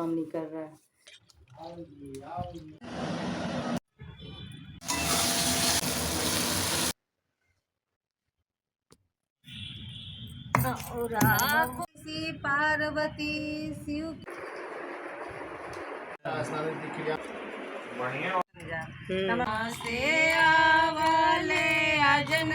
काम नहीं कर रहा है। पार्वती शिव से आवले आजन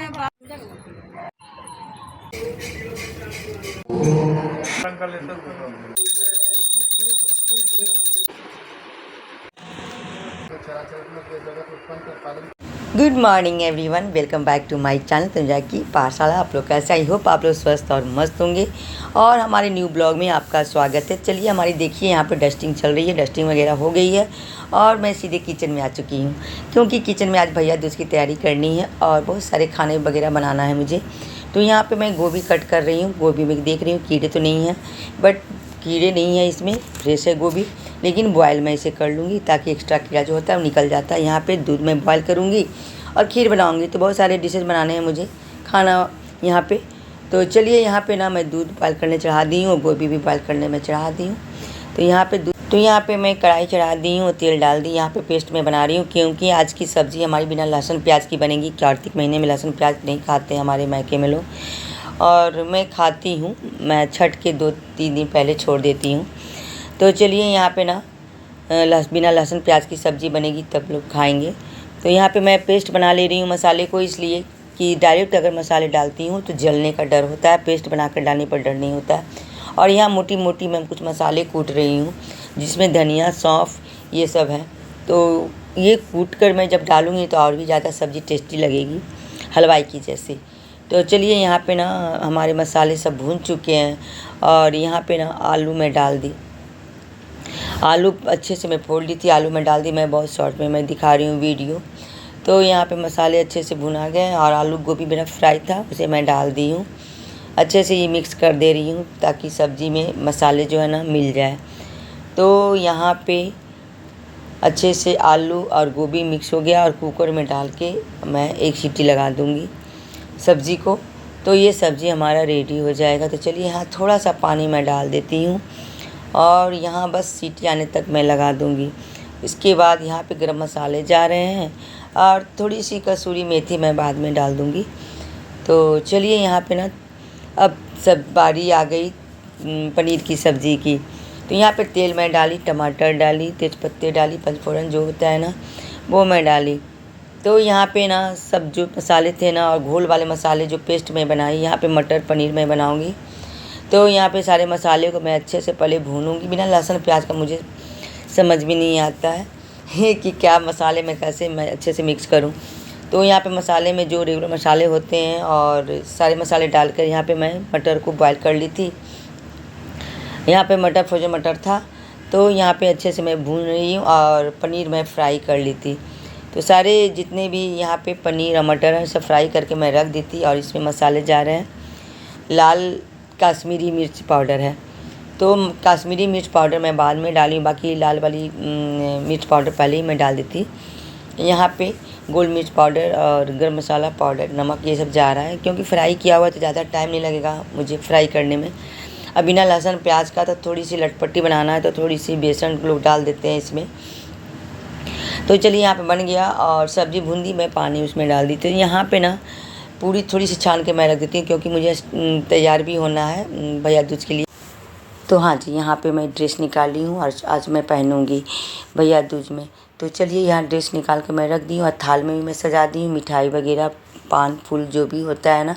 good morning everyone, welcome back to my channel Tanuja की पाठशाला। आप लोग कैसे? आई होप आप लोग स्वस्थ और मस्त होंगे और हमारे न्यू ब्लॉग में आपका स्वागत है। चलिए हमारी देखिए यहाँ पे डस्टिंग चल रही है, डस्टिंग वगैरह हो गई है और मैं सीधे किचन में आ चुकी हूँ क्योंकि किचन में आज भैया दूज की तैयारी करनी है और बहुत सारे खाने वगैरह बनाना है मुझे। तो यहाँ पर मैं गोभी कट कर रही हूँ। गोभी में देख रही हूँ कीड़े तो नहीं हैं, बट कीड़े नहीं हैं इसमें, फ्रेश है गोभी, लेकिन बॉयल मैं इसे कर लूँगी ताकि एक्स्ट्रा कीड़ा जो होता है वो निकल जाता है। यहाँ पे दूध में बॉयल करूँगी और खीर बनाऊँगी। तो बहुत सारे डिशेज़ बनाने हैं मुझे खाना यहाँ पे। तो चलिए यहाँ पे ना मैं दूध बॉयल करने चढ़ा दी हूँ, गोभी भी बॉयल करने में चढ़ा दी हूँ। तो यहाँ पे मैं कढ़ाई चढ़ा दी हूँ, तेल डाल दी। यहाँ पे पेस्ट मैं बना रही हूँ क्योंकि आज की सब्ज़ी हमारी बिना लहसुन प्याज की बनेगी। कार्तिक महीने में लहसुन प्याज नहीं खाते हमारे मायके में लोग, और मैं खाती हूँ। मैं छठ के 2-3 दिन पहले छोड़ देती हूँ। तो चलिए यहाँ पे ना बिना लहसुन प्याज की सब्ज़ी बनेगी तब लोग खाएंगे। तो यहाँ पे मैं पेस्ट बना ले रही हूँ मसाले को, इसलिए कि डायरेक्ट अगर मसाले डालती हूँ तो जलने का डर होता है, पेस्ट बनाकर डालने पर डर नहीं होता है। और यहाँ मोटी मोटी मैं कुछ मसाले कूट रही हूँ जिसमें धनिया, सौंफ ये सब है। तो ये कूट कर मैं जब डालूँगी तो और भी ज़्यादा सब्ज़ी टेस्टी लगेगी, हलवाई की जैसे। तो चलिए यहाँ पे ना हमारे मसाले सब भून चुके हैं और यहाँ पे ना आलू मैं डाल दी। आलू अच्छे से मैं फोड़ ली थी, आलू में डाल दी। मैं बहुत शॉर्ट में मैं दिखा रही हूँ वीडियो। तो यहाँ पे मसाले अच्छे से भुना गए और आलू गोभी मेरा फ्राई था उसे मैं डाल दी हूँ। अच्छे से ये मिक्स कर दे रही हूँ ताकि सब्ज़ी में मसाले जो है ना मिल जाए। तो यहाँ पे अच्छे से आलू और गोभी मिक्स हो गया और कुकर में डाल के मैं एक सीटी लगा दूँगी सब्ज़ी को। तो ये सब्ज़ी हमारा रेडी हो जाएगा। तो चलिए यहाँ थोड़ा सा पानी मैं डाल देती हूँ और यहाँ बस सीटी आने तक मैं लगा दूँगी। इसके बाद यहाँ पे गरम मसाले जा रहे हैं और थोड़ी सी कसूरी मेथी मैं बाद में डाल दूँगी। तो चलिए यहाँ पे ना अब सब बारी आ गई पनीर की सब्ज़ी की। तो यहाँ पे तेल मैं डाली, टमाटर डाली, तेज़पत्ते डाली, पचफोरन जो होता है ना वो मैं डाली। तो यहाँ पे ना सब जो मसाले थे ना और घोल वाले मसाले जो पेस्ट में बनाई, यहाँ पे मटर पनीर मैं बनाऊँगी। तो यहाँ पे सारे मसाले को मैं अच्छे से पहले भूनूंगी। बिना लहसुन प्याज का मुझे समझ भी नहीं आता है कि क्या मसाले में कैसे मैं अच्छे से मिक्स करूँ। तो यहाँ पे मसाले में जो रेगुलर मसाले होते हैं और सारे मसाले डालकर यहाँ पे मैं मटर को बॉयल कर ली थी। यहाँ पे मटर फ्रोजन मटर था तो यहाँ पे अच्छे से मैं भून रही हूँ और पनीर मैं फ्राई कर ली थी। तो सारे जितने भी यहाँ पे पनीर और मटर हैं सब फ्राई करके मैं रख दी थी। और इसमें मसाले जा रहे हैं, लाल काश्मीरी मिर्च पाउडर है। तो काश्मीरी मिर्च पाउडर मैं बाद में डाली, बाकी लाल वाली मिर्च पाउडर पहले ही मैं डाल दी थी। यहाँ पे गोल मिर्च पाउडर और गरम मसाला पाउडर, नमक ये सब जा रहा है क्योंकि फ्राई किया हुआ तो ज़्यादा टाइम नहीं लगेगा मुझे फ्राई करने में। अब बिना लहसुन प्याज का तो थोड़ी सी लटपटी बनाना है तो थोड़ी सी बेसन लोग डाल देते हैं इसमें। तो चलिए यहाँ पे बन गया और सब्ज़ी भून मैं पानी उसमें डाल दी। तो यहाँ पे ना पूरी थोड़ी सी छान के मैं रख देती हूँ क्योंकि मुझे तैयार भी होना है भैया दूज के लिए। तो हाँ जी, यहाँ पे मैं ड्रेस निकाल ली हूँ और आज मैं पहनूँगी भैया दूज में। तो चलिए यहाँ ड्रेस निकाल के मैं रख दी हूँ और थाल में भी मैं सजा दी हूँ मिठाई वगैरह, पान फूल जो भी होता है ना।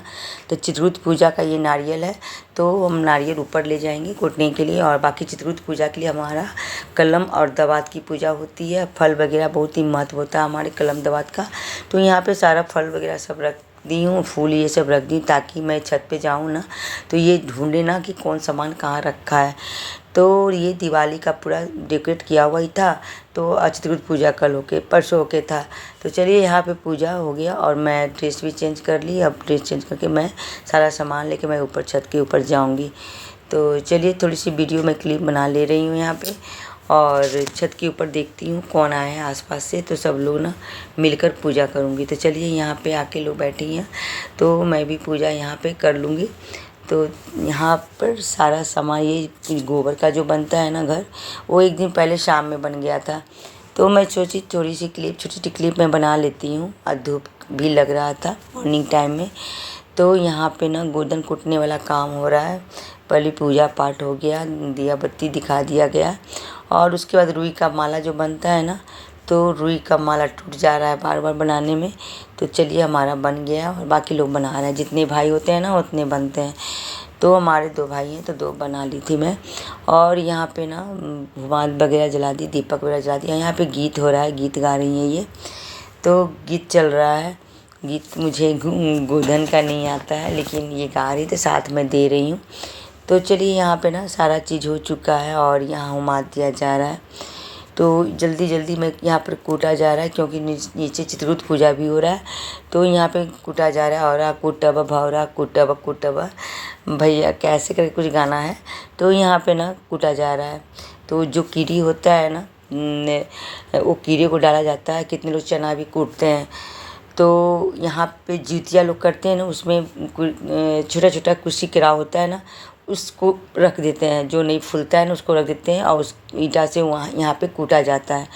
तो चित्रगुप्त पूजा का ये नारियल है तो हम नारियल ऊपर ले जाएंगे कूटने के लिए। और बाकी चित्रगुप्त पूजा के लिए हमारा कलम और दवात की पूजा होती है। फल वगैरह बहुत ही महत्व होता है हमारे कलम दवात का। तो यहाँ पे सारा फल वगैरह सब रख दी हूँ, फूल ये सब रख दी ताकि मैं छत पे जाऊँ ना तो ये ढूंढे ना कि कौन सामान कहाँ रखा है। तो ये दिवाली का पूरा डेकोरेट किया हुआ ही था। तो चित्रगुप्त पूजा कल होके परसों होके था। तो चलिए यहाँ पे पूजा हो गया और मैं ड्रेस भी चेंज कर ली। अब ड्रेस चेंज करके मैं सारा सामान लेके मैं ऊपर छत के ऊपर जाऊँगी। तो चलिए थोड़ी सी वीडियो मैं क्लिप बना ले रही हूँ यहाँ पे और छत के ऊपर देखती हूँ कौन आए हैं आसपास से। तो सब लोग ना मिलकर पूजा करूँगी। तो चलिए यहाँ पे आके लोग बैठी हैं तो मैं भी पूजा यहाँ पे कर लूँगी। तो यहाँ पर सारा सामान ये गोबर का जो बनता है ना घर, वो एक दिन पहले शाम में बन गया था। तो मैं सोची थोड़ी सी क्लिप, छोटी छोटी क्लिप मैं बना लेती हूँ। और धूप भी लग रहा था मॉर्निंग टाइम में। तो यहाँ पे ना गोधन कुटने वाला काम हो रहा है। पहले पूजा पाठ हो गया, दिया बत्ती दिखा दिया गया, और उसके बाद रुई का माला जो बनता है ना, तो रुई का माला टूट जा रहा है बार बार बनाने में। तो चलिए हमारा बन गया और बाकी लोग बना रहे हैं। जितने भाई होते हैं ना उतने बनते हैं। तो हमारे 2 भाई हैं तो 2 बना ली थी मैं। और यहाँ पे ना भगवान वगैरह जला दी, दीपक वगैरह जला दिया। यहाँ पे गीत हो रहा है, गीत गा रही हैं ये। तो गीत चल रहा है। गीत मुझे गोधन का नहीं आता है, लेकिन ये गा रही तो साथ में दे रही हूँ। तो चलिए यहाँ पे ना सारा चीज़ हो चुका है और यहाँ हुमा दिया जा रहा है। तो जल्दी जल्दी में यहाँ पर कूटा जा रहा है, क्योंकि नीचे चित्रगुप्त पूजा भी हो रहा है। तो यहाँ पे कूटा जा रहा है। और कुटब भौरा कुटब कुटब भैया कैसे करके कुछ गाना है। तो यहाँ पे ना कूटा जा रहा है। तो जो कीड़ी होता है ना, वो कीड़े को डाला जाता है। कितने लोग चना भी कूटते हैं। तो यहाँ पे जितिया लोग करते हैं ना, उसमें छोटा छोटा कुर्सी केराव होता है ना, उसको रख देते हैं। जो नहीं फूलता है ना उसको रख देते हैं, और उस ईंटा से वहाँ यहाँ पे कूटा जाता है।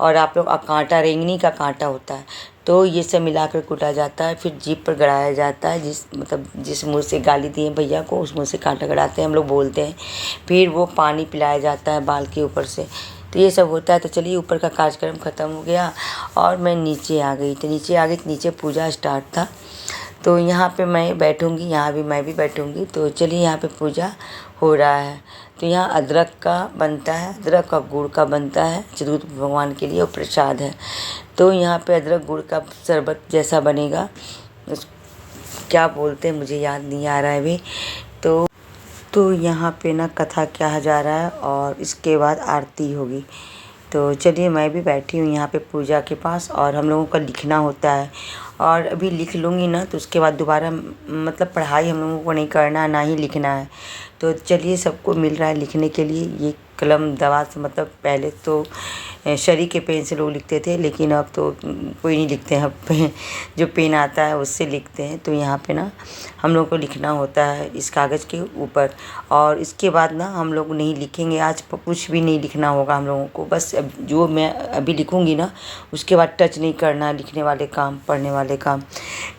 और आप लोग कांटा, रेंगनी का कांटा होता है। तो ये सब मिलाकर कूटा जाता है। फिर जीप पर गड़ाया जाता है। जिस मुँह से गाली दिए भैया को, उस मुँह से कांटा गड़ाते हैं, हम लोग बोलते हैं। फिर वो पानी पिलाया जाता है बाल के ऊपर से। तो ये सब होता है। तो चलिए ऊपर का कार्यक्रम ख़त्म हो गया और मैं नीचे आ गई। तो नीचे पूजा स्टार्ट था। तो यहाँ पे मैं बैठूँगी, यहाँ भी मैं भी बैठूँगी। तो चलिए यहाँ पे पूजा हो रहा है। तो यहाँ अदरक का बनता है, अदरक और गुड़ का बनता है चित्रगुप्त भगवान के लिए, और प्रसाद है। तो यहाँ पे अदरक गुड़ का शरबत जैसा बनेगा। क्या बोलते हैं मुझे याद नहीं आ रहा है अभी। तो यहाँ पे ना कथा कहा जा रहा है और इसके बाद आरती होगी। तो चलिए मैं भी बैठी हूँ यहाँ पे पूजा के पास, और हम लोगों का लिखना होता है। और अभी लिख लूँगी ना तो उसके बाद दोबारा मतलब पढ़ाई हम लोगों को नहीं करना है, ना ही लिखना है। तो चलिए सबको मिल रहा है लिखने के लिए ये कलम दवा से। मतलब पहले तो शरी के पेन से लोग लिखते थे, लेकिन अब तो कोई नहीं लिखते हैं। अब जो पेन आता है उससे लिखते हैं। तो यहाँ पे ना हम लोग को लिखना होता है इस कागज़ के ऊपर। और इसके बाद ना हम लोग नहीं लिखेंगे आज, कुछ भी नहीं लिखना होगा हम लोगों को। बस अब जो मैं अभी लिखूँगी ना उसके बाद टच नहीं करना लिखने वाले काम, पढ़ने वाले काम।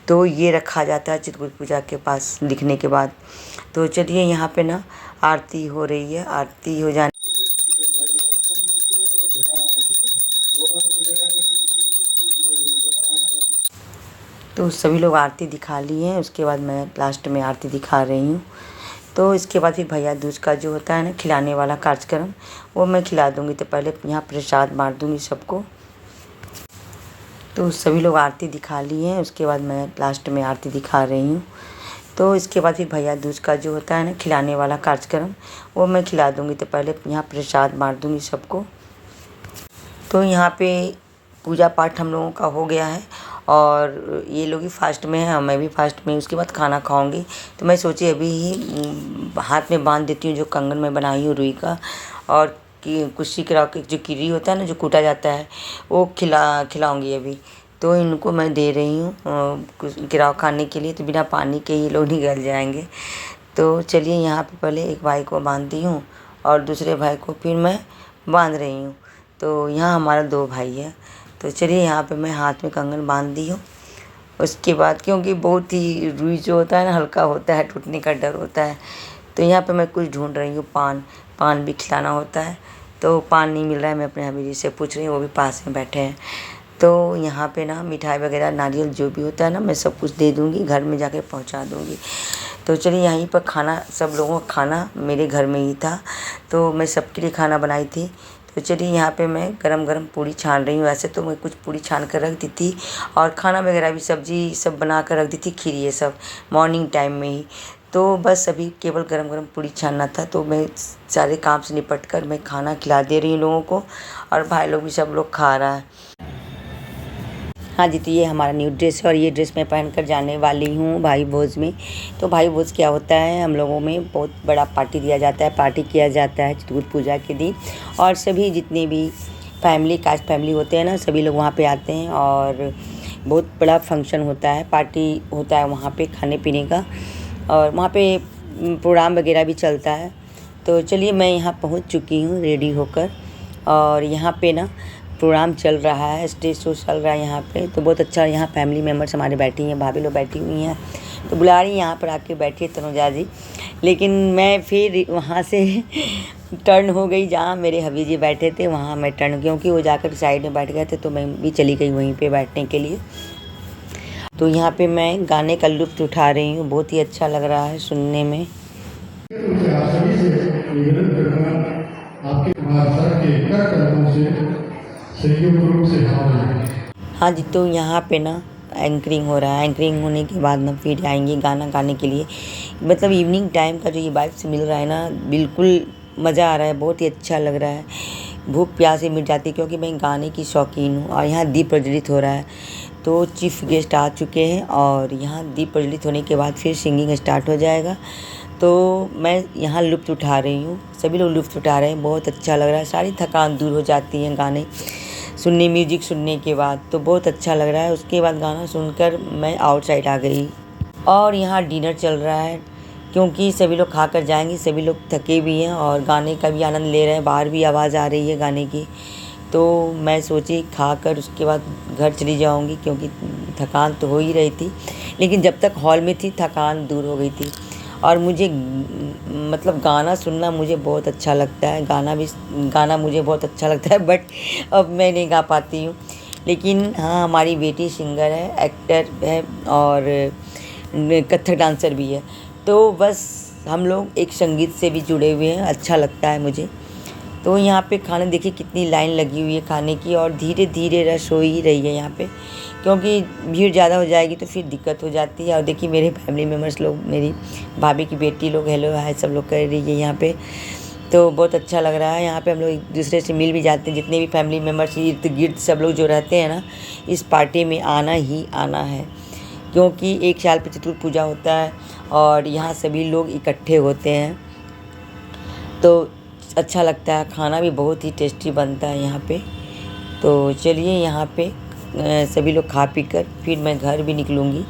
तो ये रखा जाता है चित्रगुप्त पूजा के पास लिखने के बाद। तो चलिए यहाँ पे ना आरती हो रही है। आरती हो जाने तो सभी लोग आरती दिखा लिए हैं। उसके बाद मैं लास्ट में आरती दिखा रही हूँ। तो इसके बाद फिर भैया दूज का जो होता है ना खिलाने वाला कार्यक्रम, वो मैं खिला दूँगी। तो पहले यहाँ प्रसाद बाँट दूँगी सबको। तो सभी लोग आरती दिखा लिए हैं। उसके बाद मैं लास्ट में आरती दिखा रही हूँ। तो इसके बाद फिर भैया दूज का जो होता है ना खिलाने वाला कार्यक्रम, वो मैं खिला दूँगी। तो पहले यहाँ प्रसाद बाँट दूँगी सबको। तो यहाँ पे पूजा पाठ हम लोगों का हो गया है, और ये लोग ही फास्ट में हैं, मैं भी फास्ट में। उसके बाद खाना खाऊंगी। तो मैं सोची अभी ही हाथ में बांध देती हूँ जो कंगन मैं बनाई हूँ रुई का। और कुर्सी केराव के जो कीरी होता है ना, जो कूटा जाता है, वो खिलाऊंगी अभी। तो इनको मैं दे रही हूँ केराव खाने के लिए। तो बिना पानी के ये लोग नहीं गल जाएंगे। तो चलिए यहाँ पे पहले एक भाई को बांध दी हूँ और दूसरे भाई को फिर मैं बांध रही हूँ। तो यहाँ हमारा 2 भाई है। तो चलिए यहाँ पे मैं हाथ में कंगन बांध दी हूँ। उसके बाद क्योंकि बहुत ही रुई जो होता है ना हल्का होता है, टूटने का डर होता है। तो यहाँ पे मैं कुछ ढूंढ रही हूँ, पान भी खिलाना होता है। तो पान नहीं मिल रहा है, मैं अपने हबीबी से पूछ रही हूँ, वो भी पास में बैठे हैं। तो यहाँ पे ना मिठाई वगैरह, नारियल जो भी होता है ना, मैं सब कुछ दे दूँगी, घर में जाके पहुँचा दूँगी। तो चलिए यहीं पर खाना, सब लोगों का खाना मेरे घर में ही था। तो मैं सबके लिए खाना बनाई थी। तो चलिए यहाँ पे मैं गरम गरम पूड़ी छान रही हूँ। वैसे तो मैं कुछ पूड़ी छान कर रख दी थी, और खाना वगैरह भी सब्जी सब बना कर रख दी थी, खीर ये सब मॉर्निंग टाइम में ही। तो बस अभी केवल गरम गरम पूड़ी छानना था। तो मैं सारे काम से निपट कर मैं खाना खिला दे रही हूँ लोगों को, और भाई लोग भी सब लोग खा रहा है। हाँ जी, तो ये हमारा न्यू ड्रेस है, और ये ड्रेस मैं पहन कर जाने वाली हूँ भाई भोज में। तो भाई भोज क्या होता है, हम लोगों में बहुत बड़ा पार्टी दिया जाता है, पार्टी किया जाता है चित्रगुप्त पूजा के दिन। और सभी जितने भी कास्ट फैमिली होते हैं ना, सभी लोग वहाँ पे आते हैं, और बहुत बड़ा फंक्शन होता है, पार्टी होता है वहाँ पे खाने पीने का। और वहाँ पे प्रोग्राम वगैरह भी चलता है। तो चलिए मैं यहाँ पहुँच चुकी हूँ रेडी होकर, और यहाँ पे ना प्रोग्राम चल रहा है, स्टेज शो चल रहा है यहाँ पे। तो बहुत अच्छा, यहाँ फैमिली मेम्बर्स हमारे बैठी हैं, भाभी लोग बैठी हुई हैं, तो बुला रही हैं यहाँ पर आके बैठिए तनुजा जी। लेकिन मैं फिर वहाँ से टर्न हो गई, जहाँ मेरे हबी जी बैठे थे वहाँ मैं टर्न, क्योंकि वो जाकर साइड में बैठ गए थे, तो मैं भी चली गई वहीं पे बैठने के लिए। तो यहाँ पे मैं गाने का लुत्फ़ उठा रही हूँ, बहुत ही अच्छा लग रहा है सुनने में। हाँ जी, तो यहाँ पे ना एंकरिंग हो रहा है, एंकरिंग होने के बाद ना फिर आएंगे गाना गाने के लिए। मतलब इवनिंग टाइम का जो ये वाइब्स मिल रहा है ना, बिल्कुल मज़ा आ रहा है, बहुत ही अच्छा लग रहा है। भूख प्यास ही मिट जाती है, क्योंकि मैं गाने की शौकीन हूँ। और यहाँ दीप प्रज्वलित हो रहा है, तो चीफ गेस्ट आ चुके हैं, और यहाँ दीप प्रज्वलित होने के बाद फिर सिंगिंग स्टार्ट हो जाएगा। तो मैं यहाँ लुत्फ़ उठा रही हूँ, सभी लोग लुत्फ़ उठा रहे हैं, बहुत अच्छा लग रहा है। सारी थकान दूर हो जाती है गाने सुनने, म्यूजिक सुनने के बाद, तो बहुत अच्छा लग रहा है। उसके बाद गाना सुनकर मैं आउटसाइड आ गई, और यहाँ डिनर चल रहा है, क्योंकि सभी लोग खा कर जाएंगे, सभी लोग थके भी हैं और गाने का भी आनंद ले रहे हैं। बाहर भी आवाज़ आ रही है गाने की, तो मैं सोची खाकर उसके बाद घर चली जाऊंगी, क्योंकि थकान तो हो ही रही थी। लेकिन जब तक हॉल में थी थकान दूर हो गई थी। और मुझे मतलब गाना सुनना मुझे बहुत अच्छा लगता है, गाना मुझे बहुत अच्छा लगता है, बट अब मैं नहीं गा पाती हूँ। लेकिन हाँ, हमारी बेटी सिंगर है, एक्टर है, और कथक डांसर भी है। तो बस हम लोग एक संगीत से भी जुड़े हुए हैं, अच्छा लगता है मुझे। तो यहाँ पे खाने देखिए कितनी लाइन लगी हुई है खाने की, और धीरे धीरे रश हो ही रही है यहाँ पे, क्योंकि भीड़ ज़्यादा हो जाएगी तो फिर दिक्कत हो जाती है। और देखिए मेरे फैमिली मेम्बर्स लोग, मेरी भाभी की बेटी लोग हेलो हाय सब लोग कर रही है यहाँ पे। तो बहुत अच्छा लग रहा है। यहाँ पे हम लोग एक दूसरे से मिल भी जाते हैं, जितने भी फैमिली मेम्बर्स इर्द गिर्द सब लोग जो रहते हैं ना, इस पार्टी में आना ही आना है, क्योंकि एक साल पे चतुर्थ पूजा होता है और यहाँ सभी लोग इकट्ठे होते हैं, तो अच्छा लगता है। खाना भी बहुत ही टेस्टी बनता है यहाँ पे। तो चलिए यहाँ पे सभी लोग खा पी कर फिर मैं घर भी निकलूँगी,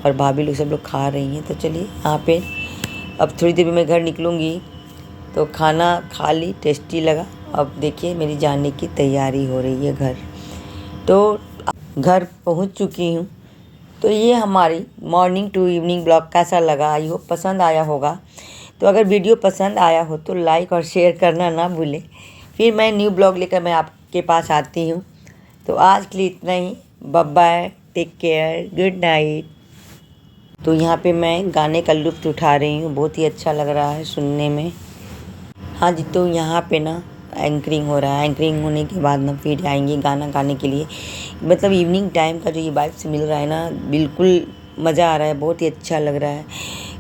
और भाभी लोग सब लोग खा रही हैं। तो चलिए यहाँ पे अब थोड़ी देर में मैं घर निकलूँगी। तो खाना खा ली, टेस्टी लगा। अब देखिए मेरी जाने की तैयारी हो रही है घर। तो घर पहुँच चुकी हूँ। तो ये हमारी मॉर्निंग टू इवनिंग ब्लॉग कैसा लगा, आई होप पसंद आया होगा। तो अगर वीडियो पसंद आया हो तो लाइक और शेयर करना ना भूलें। फिर मैं न्यू ब्लॉग लेकर मैं आपके पास आती हूँ। तो आज के लिए इतना ही, bye bye, take care, good night. तो यहाँ पे मैं गाने का लुत्फ़ उठा रही हूँ, बहुत ही अच्छा लग रहा है सुनने में। हाँ जी, तो यहाँ पे ना एंकरिंग हो रहा है, एंकरिंग होने के बाद ना फिर आएंगे गाना गाने के लिए। मतलब इवनिंग टाइम का जो ये वाइब्स मिल रहा है ना, बिल्कुल मज़ा आ रहा है, बहुत ही अच्छा लग रहा है।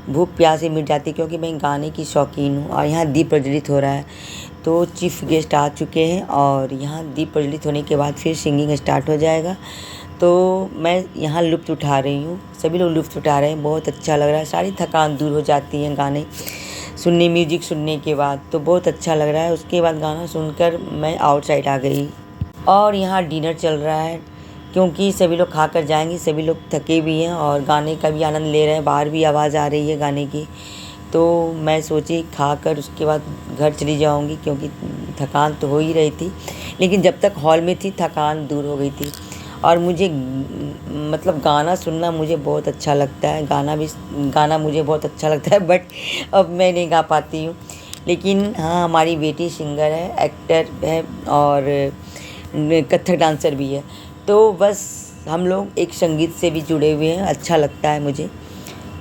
भूख प्यास ही मिट जाती है, क्योंकि मैं गाने की शौकीन हूँ। और यहाँ दीप प्रज्वलित हो रहा है, तो चीफ गेस्ट आ चुके हैं, और यहाँ दीप प्रज्वलित होने के बाद फिर सिंगिंग स्टार्ट हो जाएगा। तो मैं यहाँ लुत्फ़ उठा रही हूँ, सभी लोग लुत्फ़ उठा रहे हैं, बहुत अच्छा लग रहा है। सारी थकान दूर हो जाती है गाने सुनने, म्यूजिक सुनने के बाद, तो बहुत अच्छा लग रहा है। उसके बाद गाना सुनकर मैं आउटसाइड आ गई, और यहाँ डिनर चल रहा है, क्योंकि सभी लोग खा कर जाएंगे, सभी लोग थके भी हैं और गाने का भी आनंद ले रहे हैं। बाहर भी आवाज़ आ रही है गाने की, तो मैं सोची खाकर उसके बाद घर चली जाऊंगी, क्योंकि थकान तो हो ही रही थी। लेकिन जब तक हॉल में थी थकान दूर हो गई थी। और मुझे मतलब गाना सुनना मुझे बहुत अच्छा लगता है, गाना मुझे बहुत अच्छा लगता है, बट अब मैं नहीं गा पाती हूँ। लेकिन हाँ, हमारी बेटी सिंगर है, एक्टर है, और कथक डांसर भी है। तो बस हम लोग एक संगीत से भी जुड़े हुए हैं, अच्छा लगता है मुझे।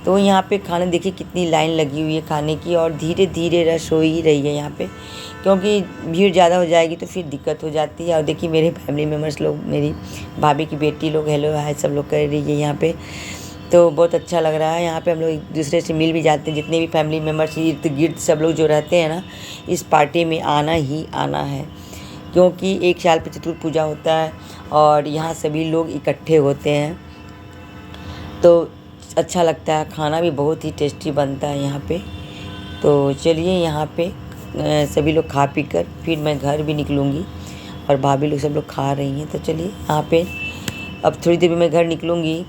तो यहाँ पे खाने देखिए कितनी लाइन लगी हुई है खाने की, और धीरे धीरे रश हो ही रही है यहाँ पे, क्योंकि भीड़ ज़्यादा हो जाएगी तो फिर दिक्कत हो जाती है। और देखिए मेरे फैमिली मेम्बर्स लोग, मेरी भाभी की बेटी लोग हेलो हाय सब लोग कर रही है यहाँ पे। तो बहुत अच्छा लग रहा है। यहाँ पे हम लोग एक दूसरे से मिल भी जाते हैं, जितने भी फैमिली मेम्बर्स इर्द गिर्द सब लोग जो रहते हैं ना, इस पार्टी में आना ही आना है, क्योंकि एक साल पे चतुर्थ पूजा होता है और यहाँ सभी लोग इकट्ठे होते हैं, तो अच्छा लगता है। खाना भी बहुत ही टेस्टी बनता है यहाँ पे। तो चलिए यहाँ पे सभी लोग खा पी कर फिर मैं घर भी निकलूँगी, और भाभी लोग सब लोग खा रही हैं। तो चलिए यहाँ पे अब थोड़ी देर में मैं घर निकलूँगी।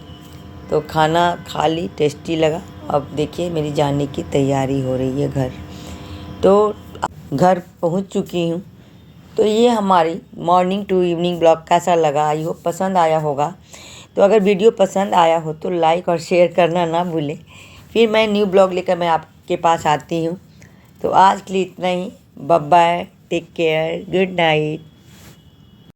तो खाना खा ली, टेस्टी लगा। अब देखिए मेरी जाने की तैयारी हो रही है घर। तो घर पहुंच चुकी हूं। तो ये हमारी मॉर्निंग टू इवनिंग ब्लॉग कैसा लगा, आई होप पसंद आया होगा। तो अगर वीडियो पसंद आया हो तो लाइक और शेयर करना ना भूलें। फिर मैं न्यू ब्लॉग लेकर मैं आपके पास आती हूँ। तो आज के लिए इतना ही। Bye bye, take care, good night.